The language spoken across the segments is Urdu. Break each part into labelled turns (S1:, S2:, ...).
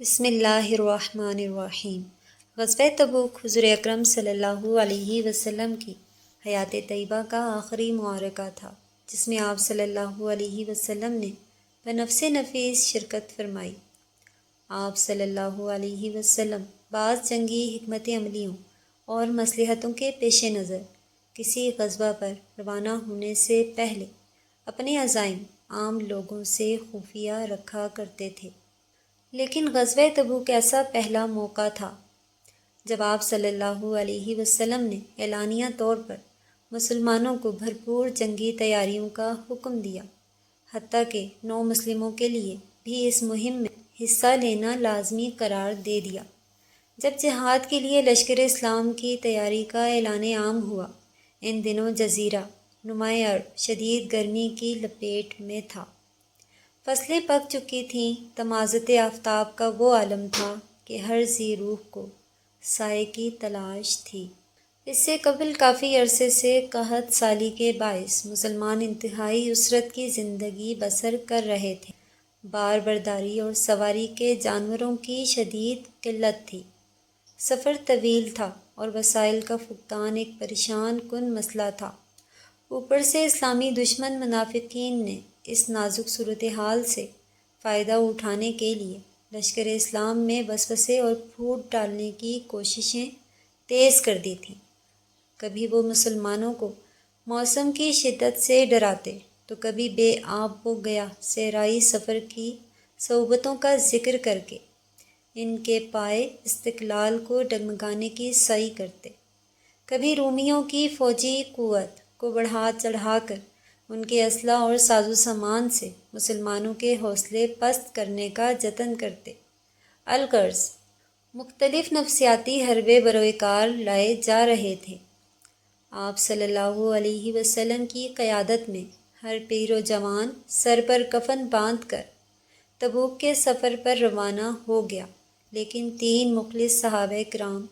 S1: بسم اللہ الرحمن الرحیم۔ غزوہ تبوک حضور اکرم صلی اللہ علیہ وسلم کی حیات طیبہ کا آخری معرکہ تھا، جس میں آپ صلی اللہ علیہ وسلم نے بنفس نفیس شرکت فرمائی۔ آپ صلی اللہ علیہ وسلم بعض جنگی حکمت عملیوں اور مصلحتوں کے پیش نظر کسی غزوہ پر روانہ ہونے سے پہلے اپنے عزائم عام لوگوں سے خفیہ رکھا کرتے تھے، لیکن غزوہ تبوک ایسا پہلا موقع تھا جب آپ صلی اللہ علیہ وسلم نے اعلانیہ طور پر مسلمانوں کو بھرپور جنگی تیاریوں کا حکم دیا، حتیٰ کہ نو مسلموں کے لیے بھی اس مہم میں حصہ لینا لازمی قرار دے دیا۔ جب جہاد کے لیے لشکر اسلام کی تیاری کا اعلان عام ہوا، ان دنوں جزیرہ نمائے عرب شدید گرمی کی لپیٹ میں تھا۔ فصلیں پک چکی تھیں، تمازت آفتاب کا وہ عالم تھا کہ ہر ذی روح کو سائے کی تلاش تھی۔ اس سے قبل کافی عرصے سے قحط سالی کے باعث مسلمان انتہائی اسرت کی زندگی بسر کر رہے تھے۔ بار برداری اور سواری کے جانوروں کی شدید قلت تھی، سفر طویل تھا اور وسائل کا فقدان ایک پریشان کن مسئلہ تھا۔ اوپر سے اسلامی دشمن منافقین نے اس نازک صورتحال سے فائدہ اٹھانے کے لیے لشکر اسلام میں وسوسے اور پھوٹ ڈالنے کی کوششیں تیز کر دی تھیں۔ کبھی وہ مسلمانوں کو موسم کی شدت سے ڈراتے، تو کبھی بے آب و گیا صحرائی سفر کی صعوبتوں کا ذکر کر کے ان کے پائے استقلال کو ڈگمگانے کی سعی کرتے۔ کبھی رومیوں کی فوجی قوت کو بڑھا چڑھا کر ان کے اسلحہ اور ساز و سامان سے مسلمانوں کے حوصلے پست کرنے کا جتن کرتے۔ الغرض مختلف نفسیاتی حربے بروئے کار لائے جا رہے تھے۔ آپ صلی اللہ علیہ وسلم کی قیادت میں ہر پیر و جوان سر پر کفن باندھ کر تبوک کے سفر پر روانہ ہو گیا، لیکن 3 مخلص صحابہ کرام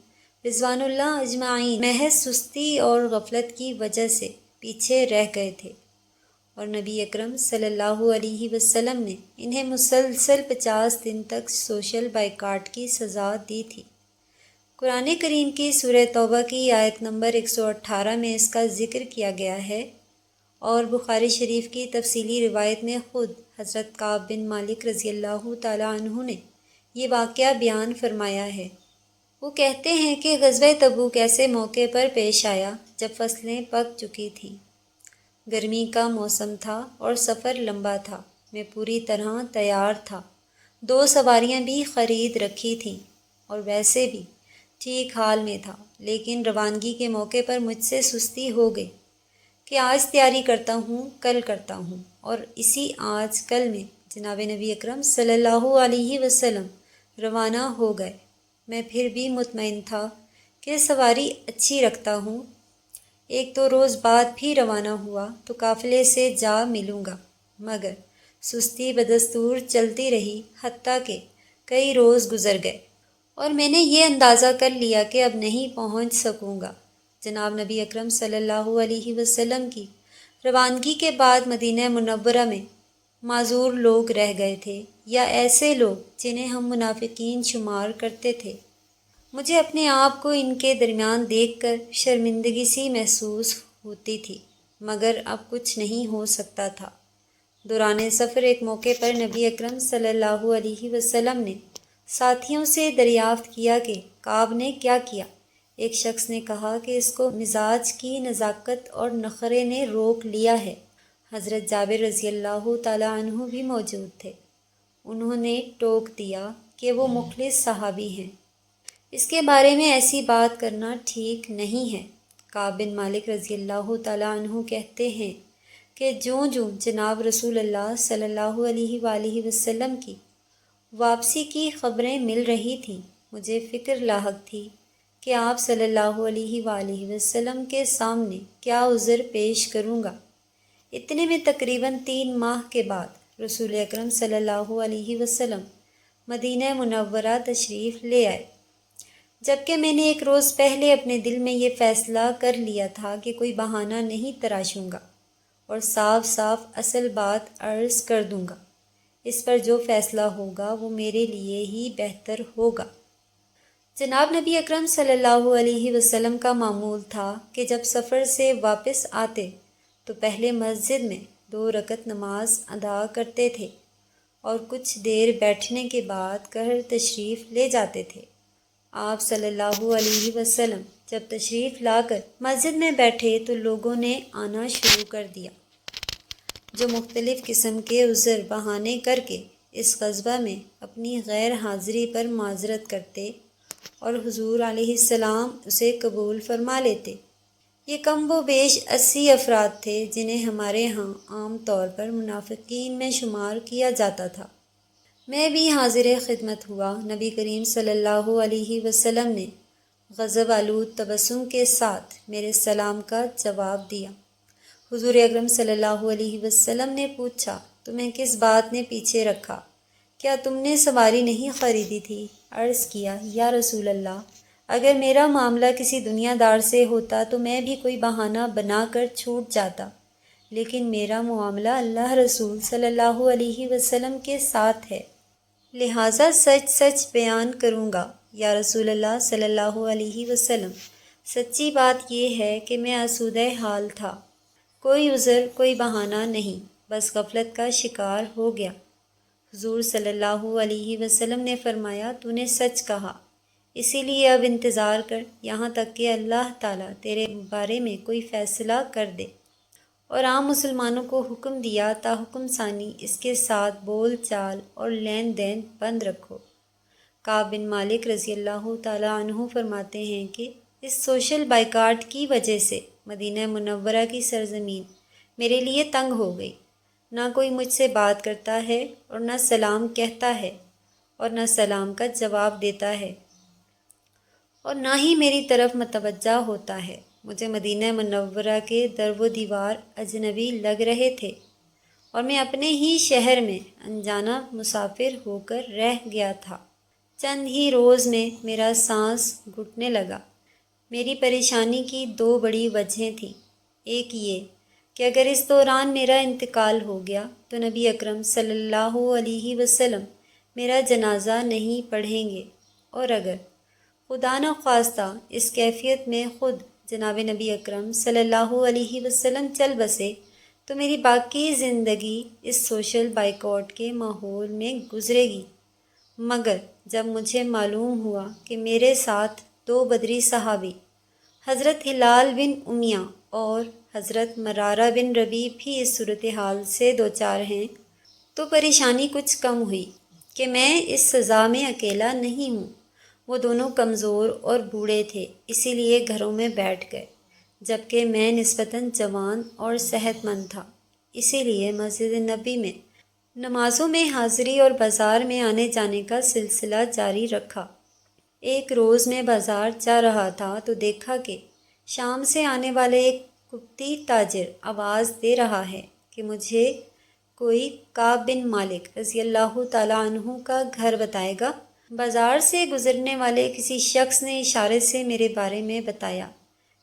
S1: رضوان اللہ اجمعین محض سستی اور غفلت کی وجہ سے پیچھے رہ گئے تھے، اور نبی اکرم صلی اللہ علیہ وسلم نے انہیں مسلسل 50 دن تک سوشل بائیکاٹ کی سزا دی تھی۔ قرآن کریم کی سورہ توبہ کی آیت نمبر 118 میں اس کا ذکر کیا گیا ہے، اور بخاری شریف کی تفصیلی روایت میں خود حضرت کعب بن مالک رضی اللہ تعالیٰ عنہ نے یہ واقعہ بیان فرمایا ہے۔ وہ کہتے ہیں کہ غزوہ تبوک ایسے موقع پر پیش آیا جب فصلیں پک چکی تھیں، گرمی کا موسم تھا اور سفر لمبا تھا۔ میں پوری طرح تیار تھا، 2 سواریاں بھی خرید رکھی تھیں اور ویسے بھی ٹھیک حال میں تھا، لیکن روانگی کے موقع پر مجھ سے سستی ہو گئی کہ آج تیاری کرتا ہوں کل کرتا ہوں، اور اسی آج کل میں جناب نبی اکرم صلی اللہ علیہ وسلم روانہ ہو گئے۔ میں پھر بھی مطمئن تھا کہ سواری اچھی رکھتا ہوں، 1-2 روز بعد بھی روانہ ہوا تو قافلے سے جا ملوں گا، مگر سستی بدستور چلتی رہی، حتیٰ کہ کئی روز گزر گئے اور میں نے یہ اندازہ کر لیا کہ اب نہیں پہنچ سکوں گا۔ جناب نبی اکرم صلی اللہ علیہ وسلم کی روانگی کے بعد مدینہ منورہ میں معذور لوگ رہ گئے تھے، یا ایسے لوگ جنہیں ہم منافقین شمار کرتے تھے۔ مجھے اپنے آپ کو ان کے درمیان دیکھ کر شرمندگی سی محسوس ہوتی تھی، مگر اب کچھ نہیں ہو سکتا تھا۔ دوران سفر ایک موقع پر نبی اکرم صلی اللہ علیہ وسلم نے ساتھیوں سے دریافت کیا کہ کعب نے کیا کیا۔ ایک شخص نے کہا کہ اس کو مزاج کی نزاکت اور نخرے نے روک لیا ہے۔ حضرت جابر رضی اللہ تعالیٰ عنہ بھی موجود تھے۔ انہوں نے ٹوک دیا کہ وہ مخلص صحابی ہیں، اس کے بارے میں ایسی بات کرنا ٹھیک نہیں ہے۔ کعب بن مالک رضی اللہ تعالیٰ عنہ کہتے ہیں کہ جوں جوں جناب رسول اللہ صلی اللہ علیہ وآلہ وسلم کی واپسی کی خبریں مل رہی تھیں، مجھے فکر لاحق تھی کہ آپ صلی اللہ علیہ وآلہ وسلم کے سامنے کیا عذر پیش کروں گا۔ اتنے میں تقریباً 3 ماہ کے بعد رسول اکرم صلی اللہ علیہ وسلم مدینہ منورہ تشریف لے آئے، جبکہ میں نے 1 روز پہلے اپنے دل میں یہ فیصلہ کر لیا تھا کہ کوئی بہانہ نہیں تراشوں گا اور صاف صاف اصل بات عرض کر دوں گا۔ اس پر جو فیصلہ ہوگا وہ میرے لیے ہی بہتر ہوگا۔ جناب نبی اکرم صلی اللہ علیہ وسلم کا معمول تھا کہ جب سفر سے واپس آتے تو پہلے مسجد میں 2 رکعت نماز ادا کرتے تھے اور کچھ دیر بیٹھنے کے بعد گھر تشریف لے جاتے تھے۔ آپ صلی اللہ علیہ وسلم جب تشریف لا کر مسجد میں بیٹھے تو لوگوں نے آنا شروع کر دیا، جو مختلف قسم کے عذر بہانے کر کے اس غزوہ میں اپنی غیر حاضری پر معذرت کرتے اور حضور علیہ السلام اسے قبول فرما لیتے۔ یہ کم و بیش 80 افراد تھے جنہیں ہمارے ہاں عام طور پر منافقین میں شمار کیا جاتا تھا۔ میں بھی حاضر خدمت ہوا۔ نبی کریم صلی اللہ علیہ وسلم نے غضب آلود تبسم کے ساتھ میرے سلام کا جواب دیا۔ حضور اکرم صلی اللہ علیہ وسلم نے پوچھا، تمہیں کس بات نے پیچھے رکھا؟ کیا تم نے سواری نہیں خریدی تھی؟ عرض کیا، یا رسول اللہ، اگر میرا معاملہ کسی دنیا دار سے ہوتا تو میں بھی کوئی بہانہ بنا کر چھوٹ جاتا، لیکن میرا معاملہ اللہ رسول صلی اللہ علیہ وسلم کے ساتھ ہے، لہٰذا سچ سچ بیان کروں گا۔ یا رسول اللہ صلی اللہ علیہ وسلم، سچی بات یہ ہے کہ میں آسودہ حال تھا، کوئی عذر کوئی بہانہ نہیں، بس غفلت کا شکار ہو گیا۔ حضور صلی اللہ علیہ وسلم نے فرمایا، تو نے سچ کہا، اسی لیے اب انتظار کر یہاں تک کہ اللہ تعالیٰ تیرے بارے میں کوئی فیصلہ کر دے۔ اور عام مسلمانوں کو حکم دیا تا حکم ثانی اس کے ساتھ بول چال اور لین دین بند رکھو۔ کعب بن مالک رضی اللہ تعالیٰ عنہ فرماتے ہیں کہ اس سوشل بائیکاٹ کی وجہ سے مدینہ منورہ کی سرزمین میرے لیے تنگ ہو گئی۔ نہ کوئی مجھ سے بات کرتا ہے اور نہ سلام کہتا ہے اور نہ سلام کا جواب دیتا ہے اور نہ ہی میری طرف متوجہ ہوتا ہے۔ مجھے مدینہ منورہ کے در و دیوار اجنبی لگ رہے تھے اور میں اپنے ہی شہر میں انجانہ مسافر ہو کر رہ گیا تھا۔ چند ہی روز میں میرا سانس گھٹنے لگا۔ میری پریشانی کی 2 بڑی وجہیں تھیں۔ ایک یہ کہ اگر اس دوران میرا انتقال ہو گیا تو نبی اکرم صلی اللہ علیہ وسلم میرا جنازہ نہیں پڑھیں گے، اور اگر خدا نخواستہ اس کیفیت میں خود جناب نبی اکرم صلی اللہ علیہ وسلم چل بسے تو میری باقی زندگی اس سوشل بائیکاٹ کے ماحول میں گزرے گی۔ مگر جب مجھے معلوم ہوا کہ میرے ساتھ 2 بدری صحابی حضرت ہلال بن امیہ اور حضرت مرارہ بن ربیع بھی اس صورتحال سے دوچار ہیں تو پریشانی کچھ کم ہوئی کہ میں اس سزا میں اکیلا نہیں ہوں۔ وہ دونوں کمزور اور بوڑھے تھے، اسی لیے گھروں میں بیٹھ گئے، جبکہ میں نسبتاً جوان اور صحت مند تھا، اسی لیے مسجد نبی میں نمازوں میں حاضری اور بازار میں آنے جانے کا سلسلہ جاری رکھا۔ ایک روز میں بازار جا رہا تھا تو دیکھا کہ شام سے آنے والے ایک قبطی تاجر آواز دے رہا ہے کہ مجھے کوئی کعب بن مالک رضی اللہ تعالیٰ عنہ کا گھر بتائے گا۔ بازار سے گزرنے والے کسی شخص نے اشارے سے میرے بارے میں بتایا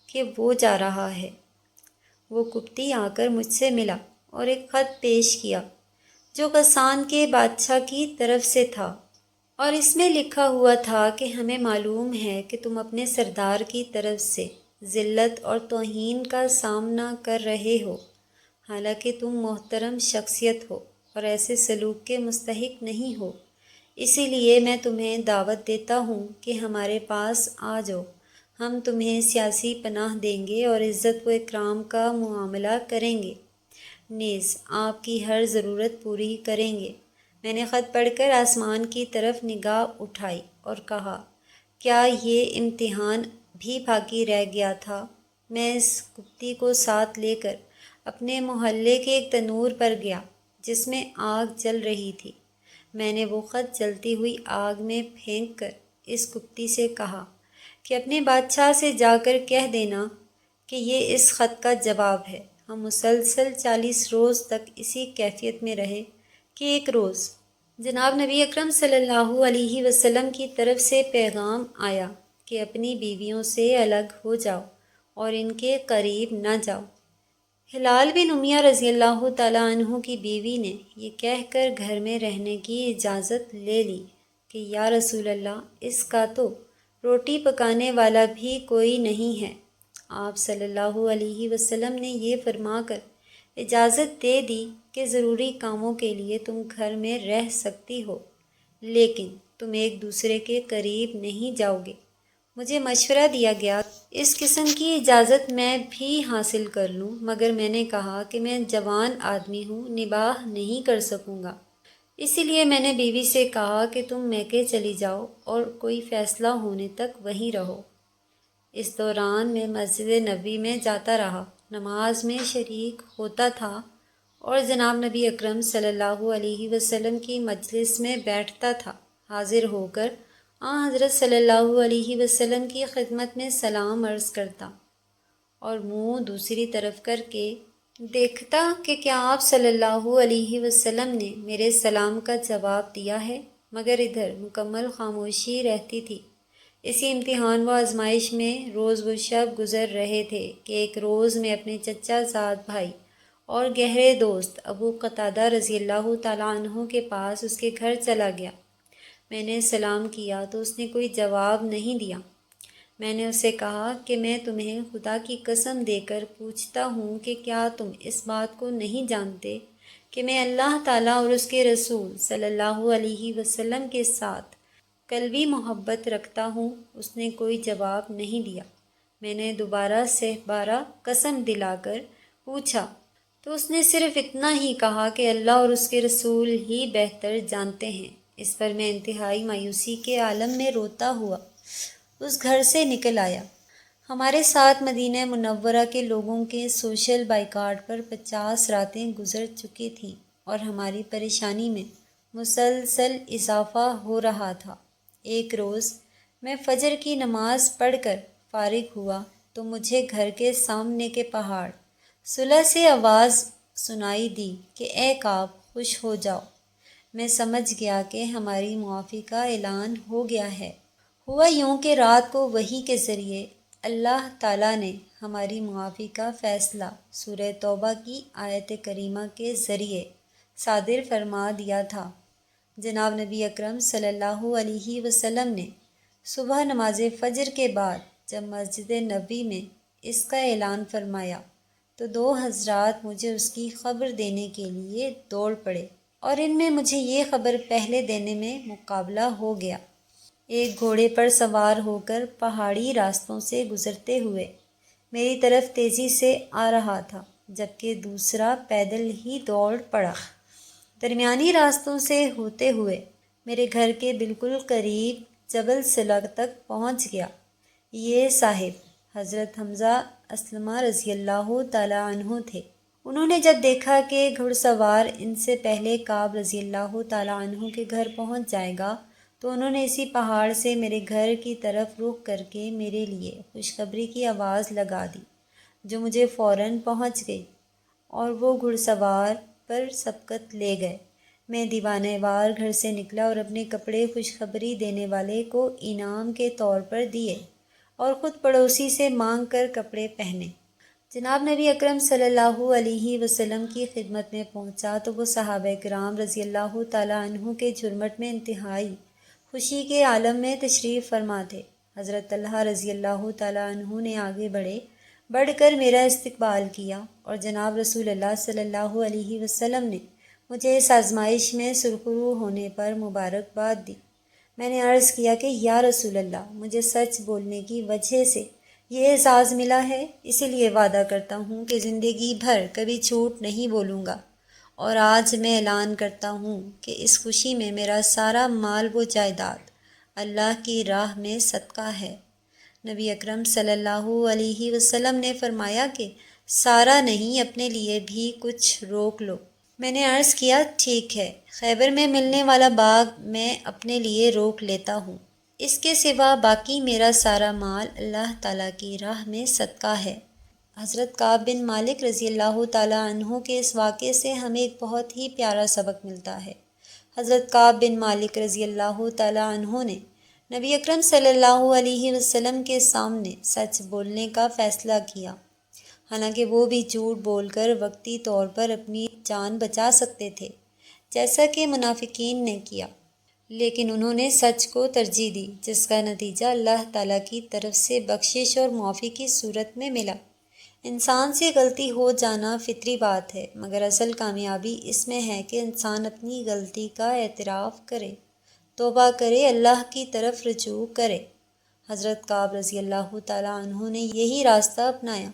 S1: کہ وہ جا رہا ہے۔ وہ قبطی آ کر مجھ سے ملا اور ایک خط پیش کیا جو غسان کے بادشاہ کی طرف سے تھا، اور اس میں لکھا ہوا تھا کہ ہمیں معلوم ہے کہ تم اپنے سردار کی طرف سے ذلت اور توہین کا سامنا کر رہے ہو، حالانکہ تم محترم شخصیت ہو اور ایسے سلوک کے مستحق نہیں ہو۔ اسی لیے میں تمہیں دعوت دیتا ہوں کہ ہمارے پاس آ جاؤ، ہم تمہیں سیاسی پناہ دیں گے اور عزت و اکرام کا معاملہ کریں گے، نیز آپ کی ہر ضرورت پوری کریں گے۔ میں نے خط پڑھ کر آسمان کی طرف نگاہ اٹھائی اور کہا، کیا یہ امتحان بھی باقی رہ گیا تھا؟ میں اس قبطی کو ساتھ لے کر اپنے محلے کے ایک تنور پر گیا جس میں آگ جل رہی تھی۔ میں نے وہ خط جلتی ہوئی آگ میں پھینک کر اس قبطی سے کہا کہ اپنے بادشاہ سے جا کر کہہ دینا کہ یہ اس خط کا جواب ہے۔ ہم مسلسل 40 روز تک اسی کیفیت میں رہے کہ ایک روز جناب نبی اکرم صلی اللہ علیہ وسلم کی طرف سے پیغام آیا کہ اپنی بیویوں سے الگ ہو جاؤ اور ان کے قریب نہ جاؤ۔ ہلال بن امیہ رضی اللہ تعالیٰ عنہ کی بیوی نے یہ کہہ کر گھر میں رہنے کی اجازت لے لی کہ یا رسول اللہ، اس کا تو روٹی پکانے والا بھی کوئی نہیں ہے۔ آپ صلی اللہ علیہ وسلم نے یہ فرما کر اجازت دے دی کہ ضروری کاموں کے لیے تم گھر میں رہ سکتی ہو، لیکن تم ایک دوسرے کے قریب نہیں جاؤ گے۔ مجھے مشورہ دیا گیا اس قسم کی اجازت میں بھی حاصل کر لوں، مگر میں نے کہا کہ میں جوان آدمی ہوں، نباہ نہیں کر سکوں گا۔ اسی لیے میں نے بیوی سے کہا کہ تم میکے چلی جاؤ اور کوئی فیصلہ ہونے تک وہیں رہو۔ اس دوران میں مسجد نبوی میں جاتا رہا، نماز میں شریک ہوتا تھا اور جناب نبی اکرم صلی اللہ علیہ وسلم کی مجلس میں بیٹھتا تھا۔ حاضر ہو کر حضرت صلی اللہ علیہ وسلم کی خدمت میں سلام عرض کرتا اور منہ دوسری طرف کر کے دیکھتا کہ کیا آپ صلی اللہ علیہ وسلم نے میرے سلام کا جواب دیا ہے، مگر ادھر مکمل خاموشی رہتی تھی۔ اسی امتحان و آزمائش میں روز و شب گزر رہے تھے کہ ایک روز میں اپنے چچا زاد بھائی اور گہرے دوست ابو قتادہ رضی اللہ تعالیٰ عنہ کے پاس اس کے گھر چلا گیا۔ میں نے سلام کیا تو اس نے کوئی جواب نہیں دیا۔ میں نے اسے کہا کہ میں تمہیں خدا کی قسم دے کر پوچھتا ہوں کہ کیا تم اس بات کو نہیں جانتے کہ میں اللہ تعالیٰ اور اس کے رسول صلی اللہ علیہ وسلم کے ساتھ قلبی محبت رکھتا ہوں؟ اس نے کوئی جواب نہیں دیا۔ میں نے دوبارہ بارہ قسم دلا کر پوچھا تو اس نے صرف اتنا ہی کہا کہ اللہ اور اس کے رسول ہی بہتر جانتے ہیں۔ اس پر میں انتہائی مایوسی کے عالم میں روتا ہوا اس گھر سے نکل آیا۔ ہمارے ساتھ مدینہ منورہ کے لوگوں کے سوشل بائیکاٹ پر 50 راتیں گزر چکی تھیں اور ہماری پریشانی میں مسلسل اضافہ ہو رہا تھا۔ ایک روز میں فجر کی نماز پڑھ کر فارغ ہوا تو مجھے گھر کے سامنے کے پہاڑ صلہ سے آواز سنائی دی کہ اے کعب، خوش ہو جاؤ۔ میں سمجھ گیا کہ ہماری معافی کا اعلان ہو گیا ہے۔ ہوا یوں کہ رات کو وحی کے ذریعے اللہ تعالیٰ نے ہماری معافی کا فیصلہ سورہ توبہ کی آیت کریمہ کے ذریعے صادر فرما دیا تھا۔ جناب نبی اکرم صلی اللہ علیہ وسلم نے صبح نماز فجر کے بعد جب مسجد نبوی میں اس کا اعلان فرمایا تو 2 حضرات مجھے اس کی خبر دینے کے لیے دوڑ پڑے اور ان میں مجھے یہ خبر پہلے دینے میں مقابلہ ہو گیا۔ ایک گھوڑے پر سوار ہو کر پہاڑی راستوں سے گزرتے ہوئے میری طرف تیزی سے آ رہا تھا، جبکہ دوسرا پیدل ہی دوڑ پڑا۔ درمیانی راستوں سے ہوتے ہوئے میرے گھر کے بالکل قریب جبل صلہ تک پہنچ گیا۔ یہ صاحب حضرت حمزہ اسلمہ رضی اللہ تعالیٰ عنہ تھے۔ انہوں نے جب دیکھا کہ گھڑ سوار ان سے پہلے کعب رضی اللہ تعالیٰ عنہ کے گھر پہنچ جائے گا تو انہوں نے اسی پہاڑ سے میرے گھر کی طرف رخ کر کے میرے لیے خوشخبری کی آواز لگا دی، جو مجھے فوراً پہنچ گئی اور وہ گھڑ سوار پر سبقت لے گئے۔ میں دیوانے وار گھر سے نکلا اور اپنے کپڑے خوشخبری دینے والے کو انعام کے طور پر دیے اور خود پڑوسی سے مانگ کر کپڑے پہنے۔ جناب نبی اکرم صلی اللہ علیہ وسلم کی خدمت میں پہنچا تو وہ صحابہ کرام رضی اللہ تعالیٰ عنہ کے جھرمٹ میں انتہائی خوشی کے عالم میں تشریف فرما تھے۔ حضرت طلحہ رضی اللہ تعالیٰ عنہ نے آگے بڑھ کر میرا استقبال کیا اور جناب رسول اللہ صلی اللہ علیہ وسلم نے مجھے اس آزمائش میں سرخرو ہونے پر مبارکباد دی۔ میں نے عرض کیا کہ یا رسول اللہ، مجھے سچ بولنے کی وجہ سے یہ اعزاز ملا ہے، اسی لیے وعدہ کرتا ہوں کہ زندگی بھر کبھی جھوٹ نہیں بولوں گا، اور آج میں اعلان کرتا ہوں کہ اس خوشی میں میرا سارا مال و جائیداد اللہ کی راہ میں صدقہ ہے۔ نبی اکرم صلی اللہ علیہ وسلم نے فرمایا کہ سارا نہیں، اپنے لیے بھی کچھ روک لو۔ میں نے عرض کیا ٹھیک ہے، خیبر میں ملنے والا باغ میں اپنے لیے روک لیتا ہوں، اس کے سوا باقی میرا سارا مال اللہ تعالیٰ کی راہ میں صدقہ ہے۔ حضرت کعب بن مالک رضی اللہ تعالیٰ عنہ کے اس واقعے سے ہمیں ایک بہت ہی پیارا سبق ملتا ہے۔ حضرت کعب بن مالک رضی اللہ تعالیٰ عنہ نے نبی اکرم صلی اللہ علیہ وسلم کے سامنے سچ بولنے کا فیصلہ کیا۔ حالانکہ وہ بھی جھوٹ بول کر وقتی طور پر اپنی جان بچا سکتے تھے، جیسا کہ منافقین نے کیا، لیکن انہوں نے سچ کو ترجیح دی، جس کا نتیجہ اللہ تعالیٰ کی طرف سے بخشش اور معافی کی صورت میں ملا۔ انسان سے غلطی ہو جانا فطری بات ہے، مگر اصل کامیابی اس میں ہے کہ انسان اپنی غلطی کا اعتراف کرے، توبہ کرے، اللہ کی طرف رجوع کرے۔ حضرت کعب رضی اللہ تعالیٰ عنہ نے یہی راستہ اپنایا۔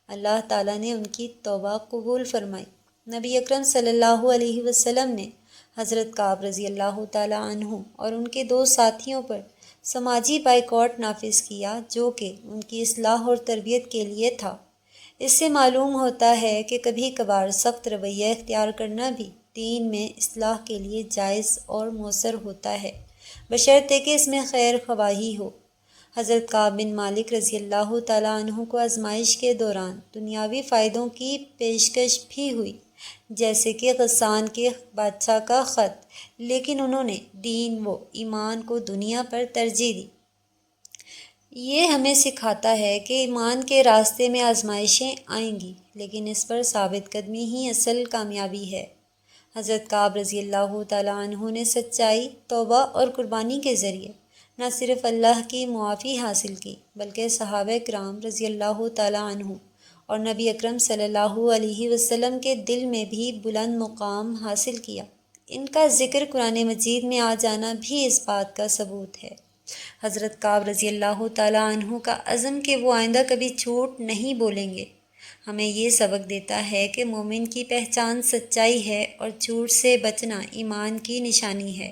S1: اللہ تعالیٰ نے ان کی توبہ قبول فرمائی۔ نبی اکرم صلی اللہ علیہ وسلم نے حضرت کعب رضی اللہ تعالیٰ عنہ اور ان کے 2 ساتھیوں پر سماجی بائیکاٹ نافذ کیا، جو کہ ان کی اصلاح اور تربیت کے لیے تھا۔ اس سے معلوم ہوتا ہے کہ کبھی کبھار سخت رویہ اختیار کرنا بھی دین میں اصلاح کے لیے جائز اور مؤثر ہوتا ہے، بشرطے کہ اس میں خیر خواہی ہو۔ حضرت کعب بن مالک رضی اللہ تعالیٰ عنہ کو آزمائش کے دوران دنیاوی فائدوں کی پیشکش بھی ہوئی، جیسے کہ غسان کے بادشاہ کا خط، لیکن انہوں نے دین و ایمان کو دنیا پر ترجیح دی۔ یہ ہمیں سکھاتا ہے کہ ایمان کے راستے میں آزمائشیں آئیں گی، لیکن اس پر ثابت قدمی ہی اصل کامیابی ہے۔ حضرت کعب رضی اللہ تعالیٰ عنہ نے سچائی، توبہ اور قربانی کے ذریعے نہ صرف اللہ کی معافی حاصل کی، بلکہ صحابہ کرام رضی اللہ تعالیٰ عنہ اور نبی اکرم صلی اللہ علیہ وسلم کے دل میں بھی بلند مقام حاصل کیا۔ ان کا ذکر قرآن مجید میں آ جانا بھی اس بات کا ثبوت ہے۔ حضرت کعب رضی اللہ تعالیٰ عنہ کا عزم کہ وہ آئندہ کبھی جھوٹ نہیں بولیں گے، ہمیں یہ سبق دیتا ہے کہ مومن کی پہچان سچائی ہے اور جھوٹ سے بچنا ایمان کی نشانی ہے۔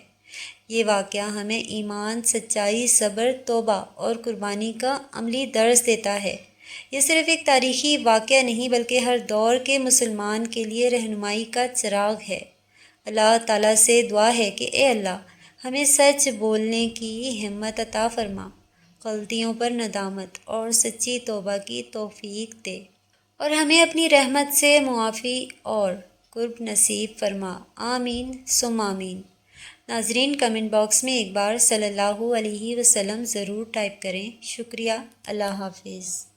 S1: یہ واقعہ ہمیں ایمان، سچائی، صبر، توبہ اور قربانی کا عملی درس دیتا ہے۔ یہ صرف ایک تاریخی واقعہ نہیں بلکہ ہر دور کے مسلمان کے لیے رہنمائی کا چراغ ہے۔ اللہ تعالیٰ سے دعا ہے کہ اے اللہ، ہمیں سچ بولنے کی ہمت عطا فرما، غلطیوں پر ندامت اور سچی توبہ کی توفیق دے، اور ہمیں اپنی رحمت سے معافی اور قرب نصیب فرما۔ آمین ثم آمین۔ ناظرین، کمنٹ باکس میں ایک بار صلی اللہ علیہ وسلم ضرور ٹائپ کریں۔ شکریہ۔ اللہ حافظ۔